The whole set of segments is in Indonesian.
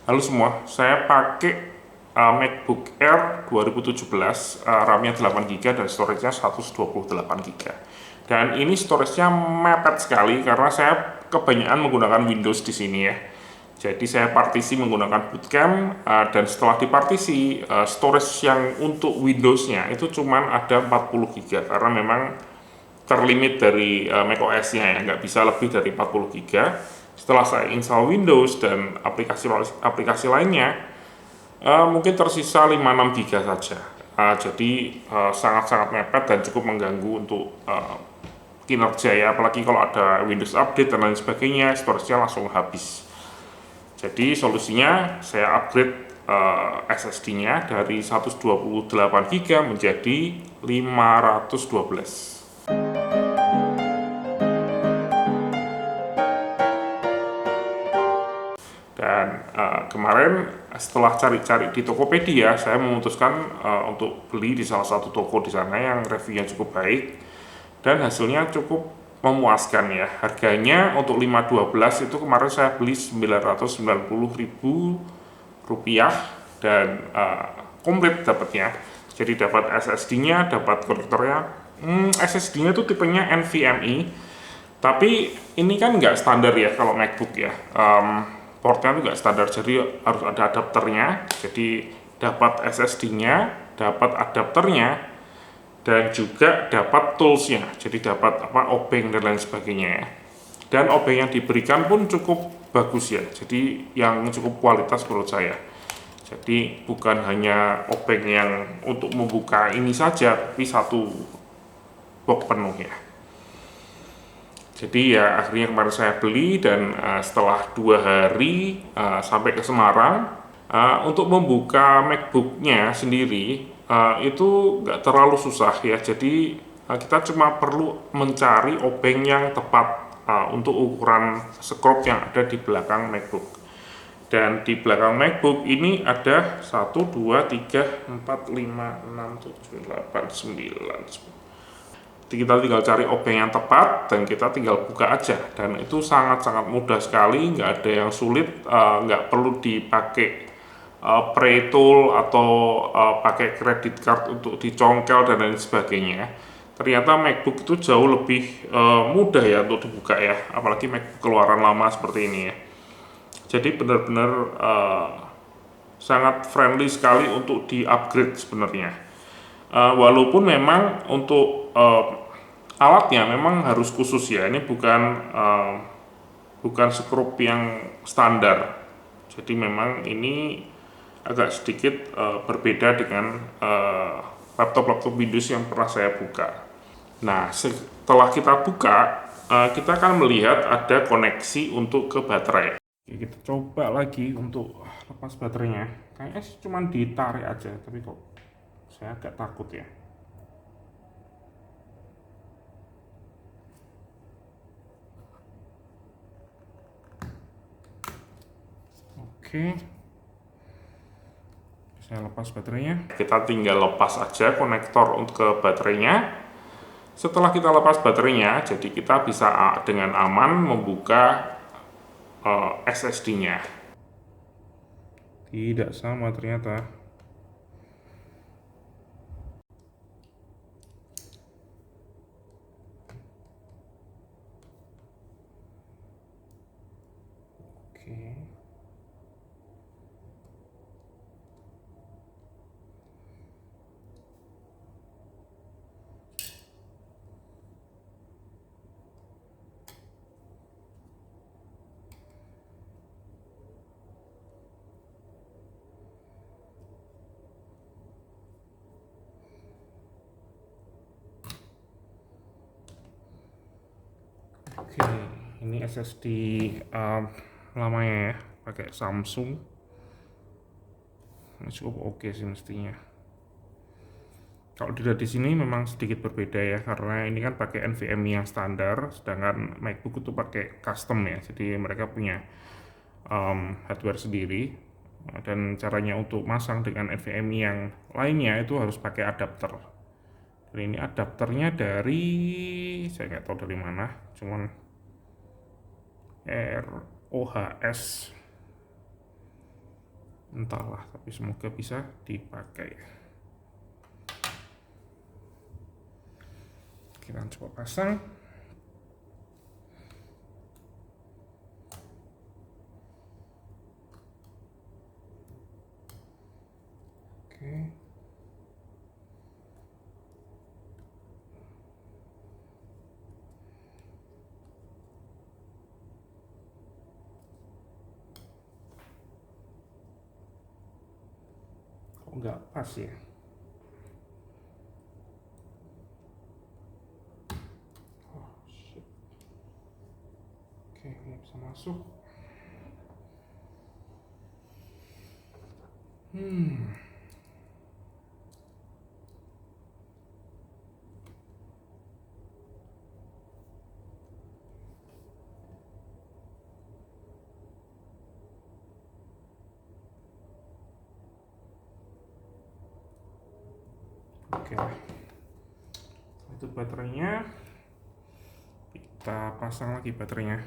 Halo semua, saya pakai MacBook Air 2017, RAM-nya 8 GB dan storage-nya 128 GB. Dan ini storage-nya mepet sekali karena saya kebanyakan menggunakan Windows di sini ya. Jadi saya partisi menggunakan bootcamp, dan setelah dipartisi, storage yang untuk Windows-nya itu cuman ada 40 GB karena memang terlimit dari macOS-nya ya, nggak bisa lebih dari 40 GB. Setelah saya install Windows dan aplikasi lainnya, mungkin tersisa 5-6 GB saja. Jadi sangat-sangat mepet dan cukup mengganggu untuk kinerja ya, apalagi kalau ada Windows update dan lain sebagainya, storage-nya langsung habis. Jadi solusinya saya upgrade SSD-nya dari 128 GB menjadi 512. Dan kemarin setelah cari-cari di Tokopedia, saya memutuskan untuk beli di salah satu toko di sana yang reviewnya cukup baik dan hasilnya cukup memuaskan ya. Harganya untuk 512 itu kemarin saya beli 990.000 rupiah dan komplit dapatnya. Jadi dapat SSD-nya, dapat konektornya. SSD-nya tuh tipenya NVMe, tapi ini kan nggak standar ya kalau MacBook ya. Portnya tuh nggak standar, jadi harus ada adapternya. Jadi dapat SSD-nya, dapat adapternya, dan juga dapat toolsnya. Jadi dapat obeng dan lain sebagainya ya. Dan obeng yang diberikan pun cukup bagus ya. Jadi yang cukup kualitas menurut saya. Jadi bukan hanya obeng yang untuk membuka ini saja, tapi satu box penuh ya. Jadi ya akhirnya kemarin saya beli dan setelah 2 hari sampai ke Semarang, untuk membuka MacBook-nya sendiri itu nggak terlalu susah ya. Jadi kita cuma perlu mencari obeng yang tepat untuk ukuran skrob yang ada di belakang MacBook. Dan di belakang MacBook ini ada 1, 2, 3, 4, 5, 6, 7, 8, 9, 10. Kita tinggal cari obeng yang tepat dan kita tinggal buka aja, dan itu sangat-sangat mudah sekali, nggak ada yang sulit, nggak perlu dipakai pre tool atau pakai credit card untuk dicongkel dan lain sebagainya. Ternyata MacBook itu jauh lebih mudah ya untuk dibuka ya, apalagi MacBook keluaran lama seperti ini ya. Jadi benar-benar sangat friendly sekali untuk di upgrade sebenarnya. Walaupun memang untuk alatnya memang harus khusus ya, ini bukan skrup yang standar. Jadi memang ini agak sedikit berbeda dengan laptop-laptop Windows yang pernah saya buka. Nah, setelah kita buka, kita akan melihat ada koneksi untuk ke baterai. Oke, kita coba lagi untuk lepas baterainya. Kayaknya cuma ditarik aja, tapi kok saya agak takut ya. Oke, saya lepas baterainya. Kita tinggal lepas aja konektor untuk ke baterainya. Setelah kita lepas baterainya, jadi kita bisa dengan aman membuka SSD-nya. Tidak sama ternyata. Oke. Oke, ini SSD lamanya ya, pakai Samsung. Ini cukup oke sih mestinya. Kalau dilihat di sini memang sedikit berbeda ya, karena ini kan pakai NVMe yang standar, sedangkan MacBook itu pakai custom ya. Jadi mereka punya hardware sendiri, dan caranya untuk masang dengan NVMe yang lainnya itu harus pakai adapter. Dan ini adapternya dari, saya nggak tahu dari mana, cuman ROHS. entahlah, tapi semoga bisa dipakai. Kita coba pasang. Oke. Kok nggak pas ya? Oh shit. Oke, ini bisa masuk. Oke, itu baterainya. Kita pasang lagi baterainya.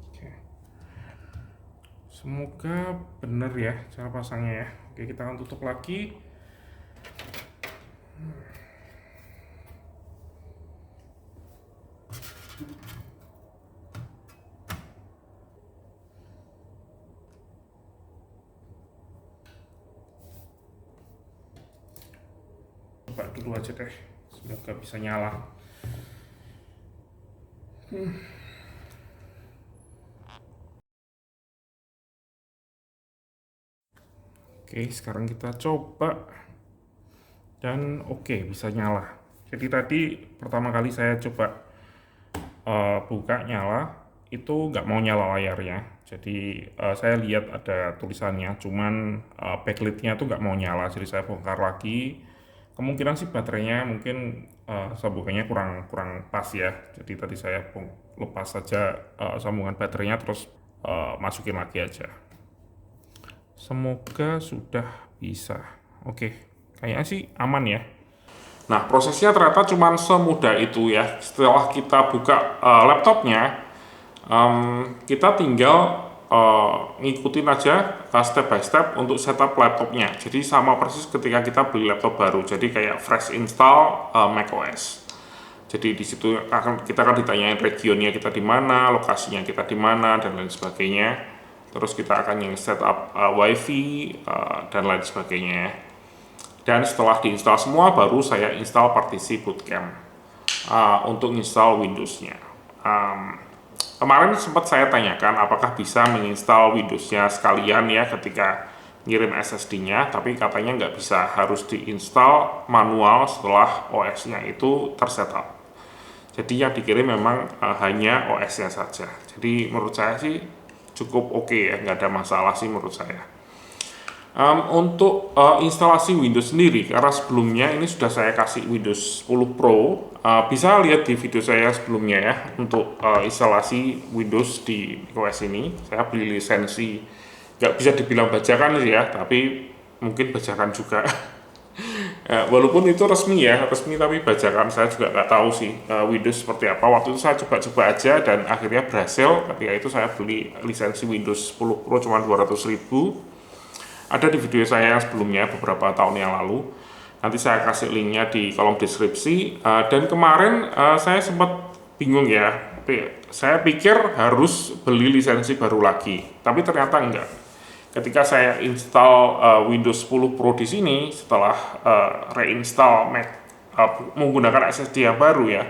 Oke, semoga benar ya cara pasangnya ya. Oke, kita akan tutup lagi. Coba dulu aja deh, semoga bisa nyala. Oke, sekarang kita coba. Dan oke, bisa nyala. Jadi tadi pertama kali saya coba buka nyala, itu nggak mau nyala layarnya. Jadi saya lihat ada tulisannya, cuman backlightnya tuh nggak mau nyala. Jadi saya bongkar lagi. Kemungkinan sih baterainya mungkin sambungannya kurang pas ya. Jadi tadi saya lepas saja sambungan baterainya, terus masukin lagi aja. Semoga sudah bisa. Oke, kayaknya sih aman ya. Nah, prosesnya ternyata cuma semudah itu ya. Setelah kita buka laptopnya, kita tinggal ngikutin aja step by step untuk setup laptopnya. Jadi sama persis ketika kita beli laptop baru. Jadi kayak fresh install macOS. Jadi di situ kita akan ditanyain regionnya kita di mana, lokasinya kita di mana, dan lain sebagainya. Terus kita akan yang setup WiFi dan lain sebagainya. Dan setelah diinstal semua, baru saya install partisi bootcamp untuk install Windows-nya. Kemarin sempat saya tanyakan apakah bisa menginstal Windows-nya sekalian ya ketika ngirim SSD-nya, tapi katanya nggak bisa, harus diinstal manual setelah OS-nya itu tersetup. Jadi yang dikirim memang hanya OS-nya saja. Jadi menurut saya sih cukup oke ya, nggak ada masalah sih menurut saya. Untuk instalasi Windows sendiri, karena sebelumnya ini sudah saya kasih Windows 10 Pro, bisa lihat di video saya sebelumnya ya, untuk instalasi Windows di OS ini. Saya beli lisensi, nggak bisa dibilang bajakan sih ya, tapi mungkin bajakan juga. Walaupun itu resmi ya, resmi tapi bajakan, saya juga nggak tahu sih Windows seperti apa. Waktu itu saya coba-coba aja dan akhirnya berhasil. Ketika itu saya beli lisensi Windows 10 Pro cuma 200.000. Ada di video saya yang sebelumnya beberapa tahun yang lalu. Nanti saya kasih linknya di kolom deskripsi. Dan kemarin saya sempat bingung ya. Saya pikir harus beli lisensi baru lagi, tapi ternyata enggak. Ketika saya install Windows 10 Pro di sini, setelah reinstall Mac menggunakan SSD yang baru ya,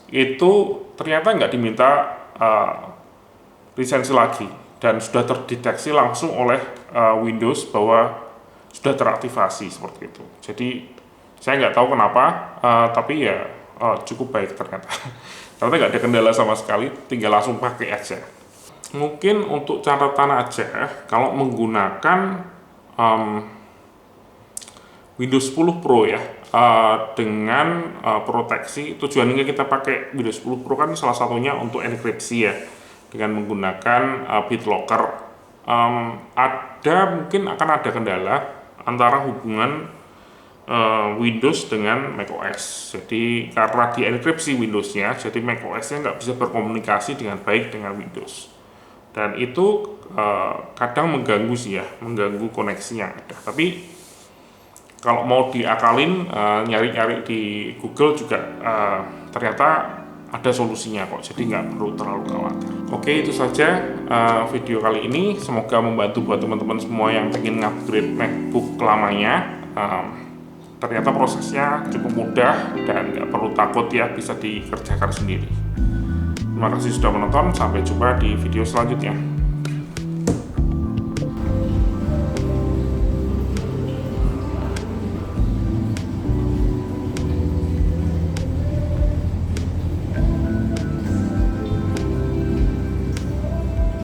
itu ternyata nggak diminta lisensi lagi, dan sudah terdeteksi langsung oleh Windows bahwa sudah teraktivasi seperti itu. Jadi saya nggak tahu kenapa, tapi ya cukup baik ternyata. Ternyata nggak ada kendala sama sekali, tinggal langsung pakai aja. Mungkin untuk catatan aja, kalau menggunakan Windows 10 Pro ya, dengan proteksi, tujuannya kita pakai Windows 10 Pro kan salah satunya untuk enkripsi ya, dengan menggunakan BitLocker. Mungkin akan ada kendala antara hubungan Windows dengan macOS. Jadi karena dienkripsi Windows-nya, jadi macOS-nya nggak bisa berkomunikasi dengan baik dengan Windows. dan itu kadang mengganggu sih ya, mengganggu koneksi yang ada. Tapi kalau mau diakalin, nyari-nyari di Google juga ternyata ada solusinya kok, jadi nggak perlu terlalu khawatir. Oke, itu saja video kali ini, semoga membantu buat teman-teman semua yang pengen ngupgrade MacBook lamanya. Ternyata prosesnya cukup mudah dan nggak perlu takut ya, bisa dikerjakan sendiri. Terima kasih sudah menonton, sampai jumpa di video selanjutnya.